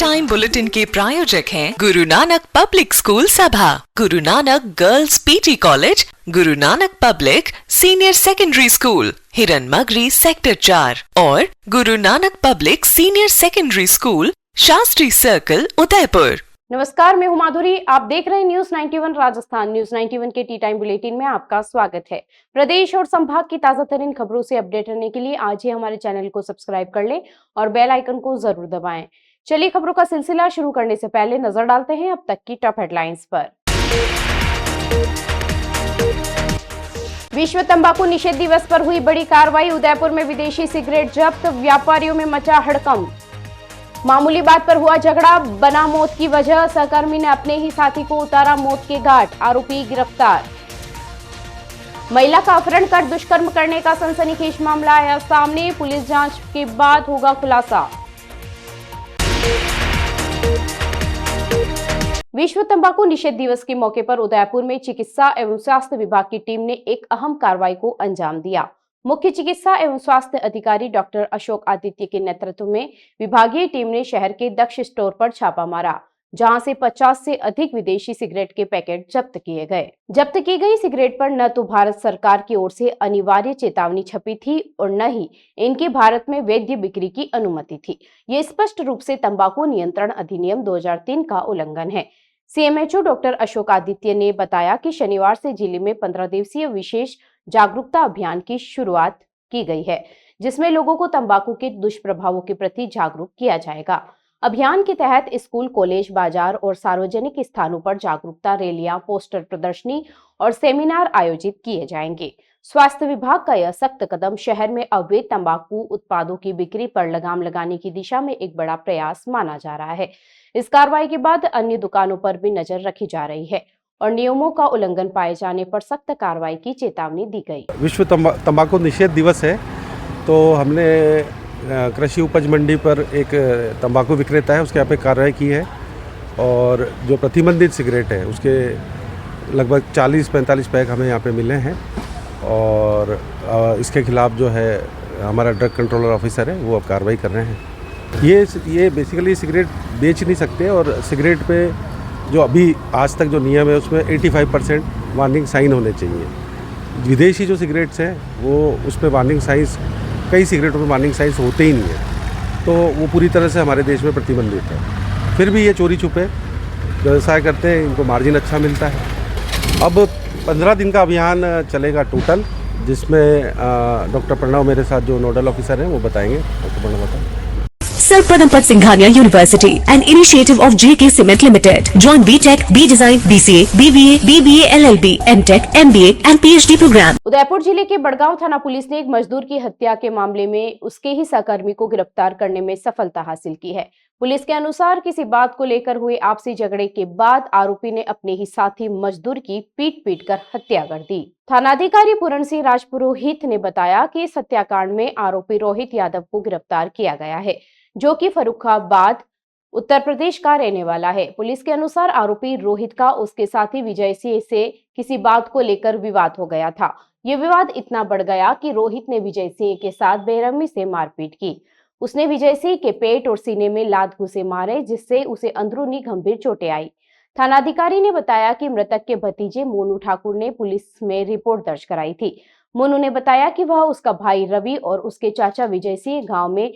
Time bulletin के प्रायोजक हैं गुरु नानक पब्लिक स्कूल सभा, Guru Nanak girls PT college, Guru Nanak public senior secondary school, हिरन मगरी सेक्टर 4 और Guru Nanak public senior secondary school, Shastri circle, Udaipur. नमस्कार, मैं हूं माधुरी। आप देख रहे हैं न्यूज 91 राजस्थान। न्यूज 91 के टी टाइम बुलेटिन में आपका स्वागत है। प्रदेश और संभाग की ताजा तरीन खबरों से अपडेट रहने के लिए आज ही हमारे चैनल को सब्सक्राइब कर लें और बेल आइकन को जरूर दबाएं। चलिए खबरों का सिलसिला शुरू करने से पहले नजर डालते हैं अब तक की टॉप हेडलाइंस पर। विश्व तंबाकू निषेध दिवस पर हुई बड़ी कार्रवाई। उदयपुर में विदेशी सिगरेट जब्त, व्यापारियों में मचा हड़कंप। मामूली बात पर हुआ झगड़ा, बना मौत की वजह। सहकर्मी ने अपने ही साथी को उतारा मौत के घाट, आरोपी गिरफ्तार। महिला का अपहरण कर दुष्कर्म करने का सनसनीखेज मामला आया सामने, पुलिस जांच के बाद होगा खुलासा। विश्व तंबाकू निषेध दिवस के मौके पर उदयपुर में चिकित्सा एवं स्वास्थ्य विभाग की टीम ने एक अहम कार्रवाई को अंजाम दिया। मुख्य चिकित्सा एवं स्वास्थ्य अधिकारी डॉक्टर अशोक आदित्य के नेतृत्व में विभागीय टीम ने शहर के दक्ष स्टोर पर छापा मारा, जहां से 50 से अधिक विदेशी सिगरेट के पैकेट जब्त किए गए। जब्त की गई सिगरेट पर न तो भारत सरकार की ओर से अनिवार्य चेतावनी छपी थी और न ही इनकी भारत में वैध बिक्री की अनुमति थी। ये स्पष्ट रूप से तंबाकू नियंत्रण अधिनियम 2003 का उल्लंघन है। सीएमएचओ डॉक्टर अशोक आदित्य ने बताया कि शनिवार से जिले में 15 दिवसीय विशेष जागरूकता अभियान की शुरुआत की गई है, जिसमें लोगों को तंबाकू के दुष्प्रभावों के प्रति जागरूक किया जाएगा। अभियान के तहत स्कूल, कॉलेज, बाजार और सार्वजनिक स्थानों पर जागरूकता रैलियां, पोस्टर प्रदर्शनी और सेमिनार आयोजित किए जाएंगे। स्वास्थ्य विभाग का यह सख्त कदम शहर में अवैध तंबाकू उत्पादों की बिक्री पर लगाम लगाने की दिशा में एक बड़ा प्रयास माना जा रहा है। इस कार्रवाई के बाद अन्य दुकानों पर भी नजर रखी जा रही है और नियमों का उल्लंघन पाए जाने पर सख्त कार्रवाई की चेतावनी दी गई। विश्व तंबाकू निषेध दिवस है, तो हमने कृषि उपज मंडी पर एक तंबाकू विक्रेता है, उसके यहाँ पे कार्रवाई की है और जो प्रतिबंधित सिगरेट है उसके लगभग 40-45 पैक हमें यहाँ पे मिले हैं और इसके खिलाफ जो है हमारा ड्रग कंट्रोलर ऑफिसर है वो अब कार्रवाई कर रहे हैं। ये बेसिकली सिगरेट बेच नहीं सकते और सिगरेट पे जो अभी आज तक जो नियम है उसमें 85% वार्निंग साइन होने चाहिए। विदेशी जो सिगरेट्स हैं वो उसमें वार्निंग साइंस, कई सिगरेटों में वार्निंग साइंस होते ही नहीं है, तो वो पूरी तरह से हमारे देश में प्रतिबंधित है। फिर भी ये चोरी छुपे व्यवसाय करते हैं, इनको मार्जिन अच्छा मिलता है। अब 15 दिन का अभियान चलेगा टोटल, जिसमें डॉक्टर प्रणव मेरे साथ जो नोडल ऑफिसर हैं वो बताएंगे। डॉक्टर प्रणव बताएं। Sir Padampad Singhania University, an initiative of JK Cement Limited. Join BTech, B Design, BCA, BBA, BBA, LLB, MTech, MBA and PhD program. Udaipur जिले के बड़गांव थाना पुलिस ने एक मजदूर की हत्या के मामले में उसके ही सहकर्मी को गिरफ्तार करने में सफलता हासिल की है। पुलिस के अनुसार किसी बात को लेकर हुए आपसी झगड़े के बाद आरोपी ने अपने ही साथी मजदूर की पीट कर हत्या कर दी। थानाधिकारी पूरण सिंह राजपुरोहित ने बताया कि इस हत्याकांड में आरोपी रोहित यादव को गिरफ्तार किया गया है, जो कि फर्रुखाबाद उत्तर प्रदेश का रहने वाला है। पुलिस के अनुसार आरोपी रोहित का उसके साथी विजय सिंह से किसी बात को लेकर विवाद हो गया था। ये विवाद इतना बढ़ गया कि रोहित ने विजय सिंह के साथ बेरहमी से मारपीट की। उसने विजय सिंह के पेट और सीने में लात घुसे मारे, जिससे उसे अंदरूनी गंभीर चोटें आई। थानाधिकारी ने बताया कि मृतक के भतीजे मोनू ठाकुर ने पुलिस में रिपोर्ट दर्ज कराई थी। मोनू ने बताया कि वह, उसका भाई रवि और उसके चाचा विजय सिंह गाँव में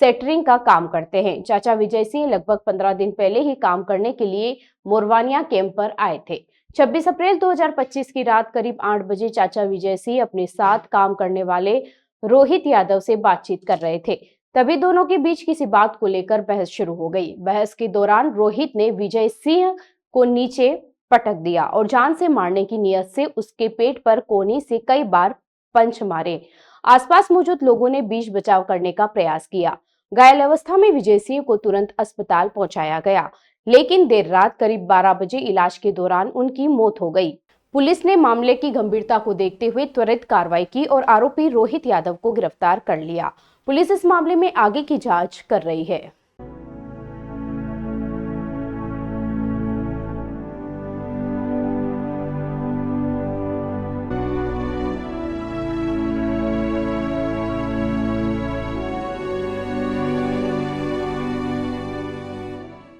सेटरिंग का काम करते हैं। चाचा विजय सिंह लगभग 15 दिन पहले ही काम करने के लिए मोरवानिया कैंप पर आए थे। 26 अप्रैल 2025 की रात करीब 8 बजे चाचा विजय सिंह अपने साथ काम करने वाले रोहित यादव से बातचीत कर रहे थे। तभी दोनों के बीच किसी बात को लेकर बहस शुरू हो गई। बहस के दौरान रोहित ने विजय सिंह को नीचे पटक दिया और जान से मारने की नीयत से उसके पेट पर कोनी से कई बार पंच मारे। आसपास मौजूद लोगों ने बीच बचाव करने का प्रयास किया। घायल अवस्था में विजय सिंह को तुरंत अस्पताल पहुंचाया गया, लेकिन देर रात करीब 12 बजे इलाज के दौरान उनकी मौत हो गई। पुलिस ने मामले की गंभीरता को देखते हुए त्वरित कार्रवाई की और आरोपी रोहित यादव को गिरफ्तार कर लिया। पुलिस इस मामले में आगे की जांच कर रही है।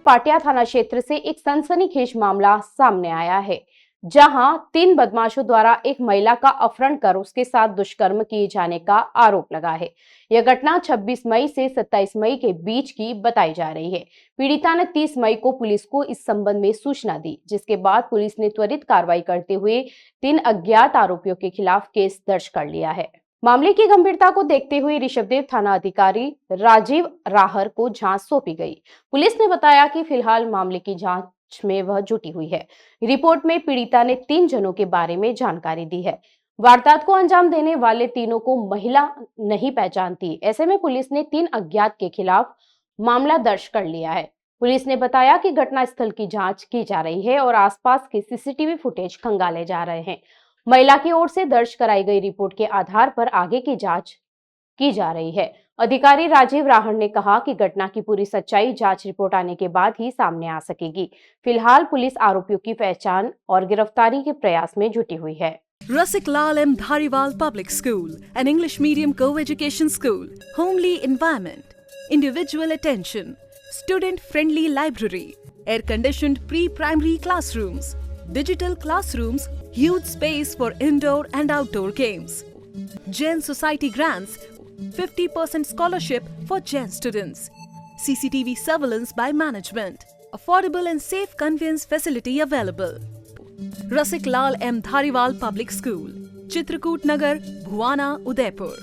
पाटिया थाना क्षेत्र से एक सनसनीखेज मामला सामने आया है, जहां 3 बदमाशों द्वारा एक महिला का अपहरण कर उसके साथ दुष्कर्म किए जाने का आरोप लगा है। यह घटना 26 मई से 27 मई के बीच की बताई जा रही है। पीड़िता ने 30 मई को पुलिस को इस संबंध में सूचना दी, जिसके बाद पुलिस ने त्वरित कार्रवाई करते हुए 3 अज्ञात आरोपियों के खिलाफ केस दर्ज कर लिया है। मामले की गंभीरता को देखते हुए ऋषभदेव थाना अधिकारी राजीव राहर को जांच सौंपी गई। पुलिस ने बताया कि फिलहाल मामले की जांच में वह जुटी हुई है। रिपोर्ट में पीड़िता ने 3 जनों के बारे में जानकारी दी है। वारदात को अंजाम देने वाले तीनों को महिला नहीं पहचानती। ऐसे में पुलिस ने 3 अज्ञात के खिलाफ मामला दर्ज कर लिया है। पुलिस ने बताया कि घटनास्थल की जांच की जा रही है और आसपास के सीसीटीवी फुटेज खंगाले जा रहे हैं। महिला की ओर से दर्ज कराई गई रिपोर्ट के आधार पर आगे की जांच की जा रही है। अधिकारी राजीव राहर ने कहा कि घटना की पूरी सच्चाई जांच रिपोर्ट आने के बाद ही सामने आ सकेगी। फिलहाल पुलिस आरोपियों की पहचान और गिरफ्तारी के प्रयास में जुटी हुई है। Rasik Lal M. Dhariwal Public School, an English medium co-education school, homely environment, individual attention, student-friendly library, air-conditioned pre-primary classrooms, digital classrooms, huge space for indoor and outdoor games. Jain Society grants 50% scholarship for Jain students. CCTV surveillance by management. Affordable and safe conveyance facility available. Rasik Lal M. Dhariwal Public School, Chitrakoot Nagar, Bhuwana, Udaipur.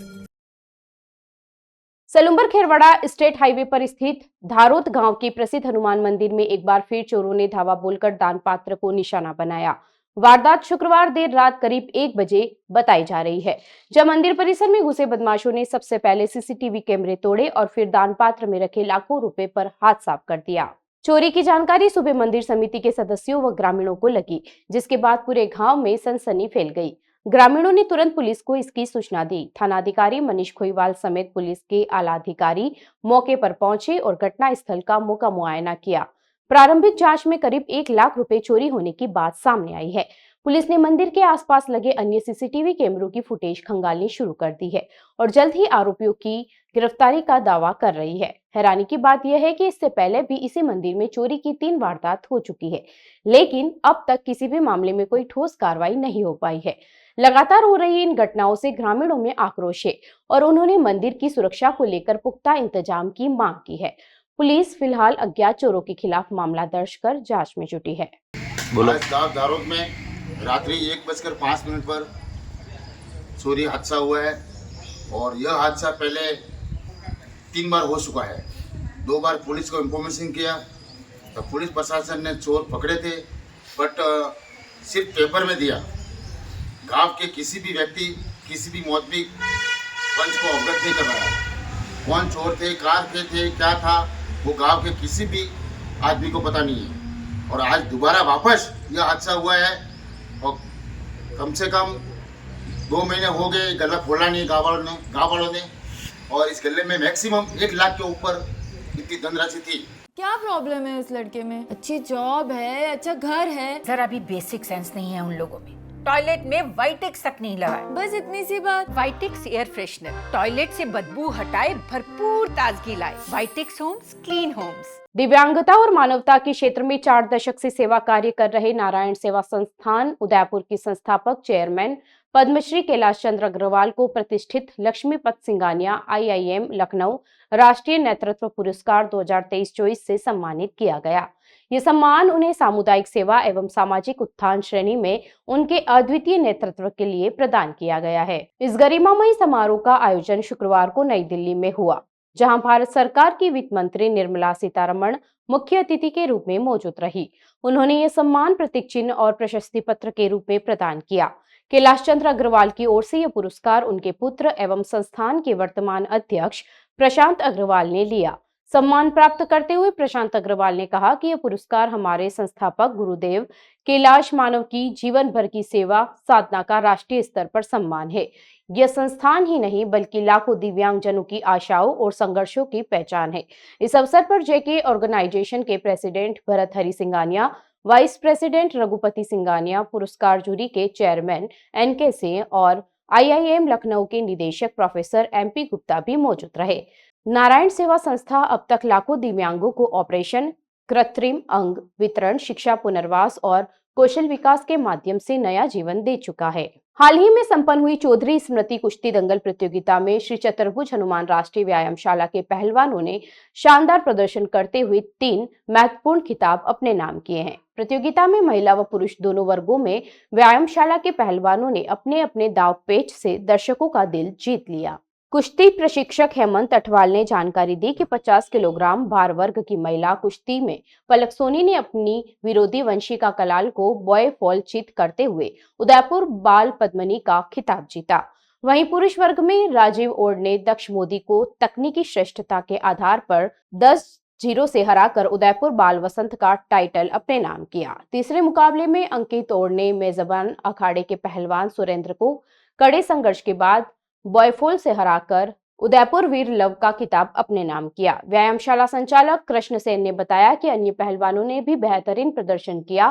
Salumbar Kherwara state highway पर स्थित धारोत गांव के प्रसिद्ध हनुमान मंदिर में एक बार फिर चोरों ने धावा बोलकर दान पात्र को निशाना बनाया। वारदात शुक्रवार देर रात करीब 1 बजे बताई जा रही है, जब मंदिर परिसर में घुसे बदमाशों ने सबसे पहले सीसीटीवी कैमरे तोड़े और फिर दान पात्र में रखे लाखों रुपए पर हाथ साफ कर दिया। चोरी की जानकारी सुबह मंदिर समिति के सदस्यों व ग्रामीणों को लगी, जिसके बाद पूरे गांव में सनसनी फैल गई। ग्रामीणों ने तुरंत पुलिस को इसकी सूचना दी। थानाधिकारी मनीष खोईवाल समेत पुलिस के आला अधिकारी मौके पर पहुंचे और घटनास्थल का मौका मुआयना किया। प्रारंभिक जांच में करीब 1 लाख रुपए चोरी होने की बात सामने आई है। पुलिस ने मंदिर के आसपास लगे अन्य सीसीटीवी कैमरों की फुटेज खंगालनी शुरू कर दी है और जल्द ही आरोपियों की गिरफ्तारी का दावा कर रही है। हैरानी की बात यह है कि इससे पहले भी इसी मंदिर में चोरी की 3 वारदात हो चुकी है, लेकिन अब तक किसी भी मामले में कोई ठोस कार्रवाई नहीं हो पाई है। लगातार हो रही इन घटनाओं से ग्रामीणों में आक्रोश है और उन्होंने मंदिर की सुरक्षा को लेकर पुख्ता इंतजाम की मांग की है। पुलिस फिलहाल अज्ञात चोरों के खिलाफ मामला दर्ज कर जांच में जुटी है। आज गाँव धारोत में रात्रि 1:05 पर चोरी हादसा हुआ है और यह हादसा पहले 3 बार हो चुका है। 2 बार पुलिस को इंफॉर्मेशन किया तो पुलिस प्रशासन ने चोर पकड़े थे, बट सिर्फ पेपर में दिया। गांव के किसी भी व्यक्ति, किसी भी मौतवी पंच को अवगत नहीं करवाया। कौन चोर थे, कार के थे, क्या था, वो गांव के किसी भी आदमी को पता नहीं है। और आज दोबारा वापस यह हादसा हुआ है और कम से कम 2 महीने हो गए गला खोला नहीं गाँव वालों ने और इस गले में मैक्सिमम 1 लाख के ऊपर इतनी धनराशि थी। क्या प्रॉब्लम है उस लड़के में? अच्छी जॉब है, अच्छा घर है, सर अभी बेसिक सेंस नहीं है उन लोगों में। टॉयलेट में वाइटेक्स तक नहीं लगाए। बस इतनी सी बात। वाइटेक्स एयर फ्रेशनर टॉयलेट से बदबू हटाए, भरपूर ताजगी लाए। वाइटेक्स होम्स, क्लीन होम्स। दिव्यांगता और मानवता के क्षेत्र में 4 दशक से सेवा कार्य कर रहे नारायण सेवा संस्थान उदयपुर की संस्थापक चेयरमैन पद्मश्री कैलाश चंद्र अग्रवाल को प्रतिष्ठित लक्ष्मीपत सिंघानिया IIM लखनऊ राष्ट्रीय नेतृत्व पुरस्कार 2023-24 से सम्मानित किया गया। ये सम्मान उन्हें सामुदायिक सेवा एवं सामाजिक उत्थान श्रेणी में उनके अद्वितीय नेतृत्व के लिए प्रदान किया गया है। इस गरिमामयी समारोह का आयोजन शुक्रवार को नई दिल्ली में हुआ, जहां भारत सरकार की वित्त मंत्री निर्मला सीतारमण मुख्य अतिथि के रूप में मौजूद रही। उन्होंने ये सम्मान प्रतीक चिन्ह और प्रशस्ति पत्र के रूप में प्रदान किया। कैलाश चंद्र अग्रवाल की ओर से यह पुरस्कार उनके पुत्र एवं संस्थान के वर्तमान अध्यक्ष प्रशांत अग्रवाल ने लिया। सम्मान प्राप्त करते हुए प्रशांत अग्रवाल ने कहा कि यह पुरस्कार हमारे संस्थापक गुरुदेव कैलाश मानव की जीवन भर की सेवा साधना का राष्ट्रीय स्तर पर सम्मान है। यह संस्थान ही नहीं बल्कि लाखों दिव्यांगजनों की आशाओं और संघर्षों की पहचान है। इस अवसर पर जेके ऑर्गेनाइजेशन के president Bharat Hari Singhania, vice president Raghupati Singhania, पुरस्कार जूरी के चेयरमैन NK सिंह और IIM लखनऊ के निदेशक प्रोफेसर MP गुप्ता भी मौजूद रहे। नारायण सेवा संस्था अब तक लाखों दिव्यांगों को ऑपरेशन, कृत्रिम अंग वितरण, शिक्षा, पुनर्वास और कौशल विकास के माध्यम से नया जीवन दे चुका है। हाल ही में संपन्न हुई चौधरी स्मृति कुश्ती दंगल प्रतियोगिता में श्री चतुर्भुज हनुमान राष्ट्रीय व्यायामशाला के पहलवानों ने शानदार प्रदर्शन करते हुए 3 महत्वपूर्ण खिताब अपने नाम किए हैं। प्रतियोगिता में महिला व पुरुष दोनों वर्गों में व्यायामशाला के पहलवानों ने अपने अपने दाव पेच से दर्शकों का दिल जीत लिया। कुश्ती प्रशिक्षक हेमंत अठवाल ने जानकारी दी कि 50 किलोग्राम भार वर्ग की महिला कुश्ती में पलक सोनी ने अपनी विरोधी वंशिका कलाल को बॉय फॉल चित करते हुए उदयपुर बाल पद्मनी का खिताब जीता। वहीं पुरुष वर्ग में राजीव ओड ने दक्ष मोदी को तकनीकी श्रेष्ठता के आधार पर 10-0 से हराकर उदयपुर बाल वसंत का टाइटल अपने नाम किया। तीसरे मुकाबले में अंकित ओड ने मेजबान अखाड़े के पहलवान सुरेंद्र को कड़े संघर्ष के बाद बॉयफोल से हराकर उदयपुर वीर लव का खिताब अपने नाम किया। व्यायामशाला संचालक कृष्ण सेन ने बताया कि अन्य पहलवानों ने भी बेहतरीन प्रदर्शन किया।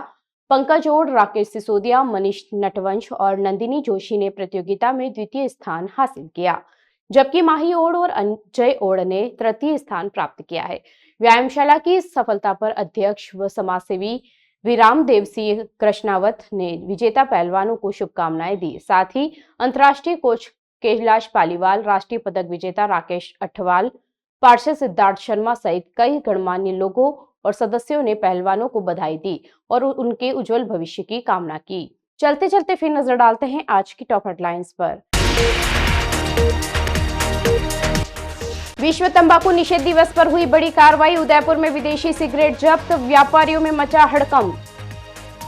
पंकज ओड, राकेश सिसोदिया, मनीष नटवंश और नंदिनी जोशी ने प्रतियोगिता में द्वितीय स्थान हासिल किया, जबकि माही ओड और अजय ओड ने तृतीय स्थान प्राप्त किया है। व्यायामशाला की सफलता पर अध्यक्ष व समाजसेवी विराम देव सिंह कृष्णावत ने विजेता पहलवानों को शुभकामनाएं दी। साथ ही अंतर्राष्ट्रीय कोच कैलाश पालीवाल, राष्ट्रीय पदक विजेता राकेश अठवाल, पार्षद सिद्धार्थ शर्मा सहित कई गणमान्य लोगों और सदस्यों ने पहलवानों को बधाई दी और उनके उज्जवल भविष्य की कामना की। चलते चलते फिर नजर डालते हैं आज की टॉप हेडलाइंस पर। विश्व तंबाकू निषेध दिवस पर हुई बड़ी कार्रवाई। उदयपुर में विदेशी सिगरेट जब्त, व्यापारियों में मचा हड़कंप।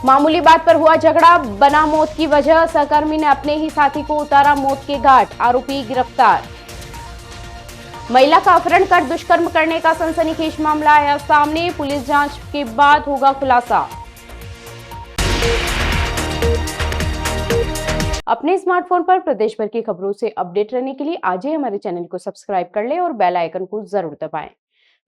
मामूली बात पर हुआ झगड़ा, बना मौत की वजह। सहकर्मी ने अपने ही साथी को उतारा मौत के घाट, आरोपी गिरफ्तार। महिला का अपहरण कर दुष्कर्म करने का सनसनीखेज मामला आया सामने, पुलिस जांच के बाद होगा खुलासा। अपने स्मार्टफोन पर प्रदेश भर की खबरों से अपडेट रहने के लिए आज ही हमारे चैनल को सब्सक्राइब कर लें और बेल आइकन को जरूर दबाएं।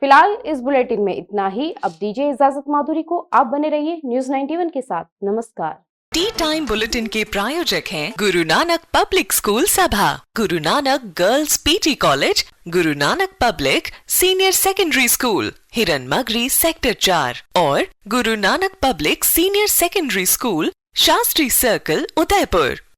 फिलहाल इस बुलेटिन में इतना ही। अब दीजिए इजाजत माधुरी को। आप बने रहिए न्यूज़ 91 के साथ। नमस्कार। टी टाइम बुलेटिन के प्रायोजक हैं गुरु नानक पब्लिक स्कूल सभा, Guru Nanak girls PT college, Guru Nanak public senior secondary school, हिरन मगरी सेक्टर 4 और Guru Nanak public senior secondary school, Shastri circle, Udaipur.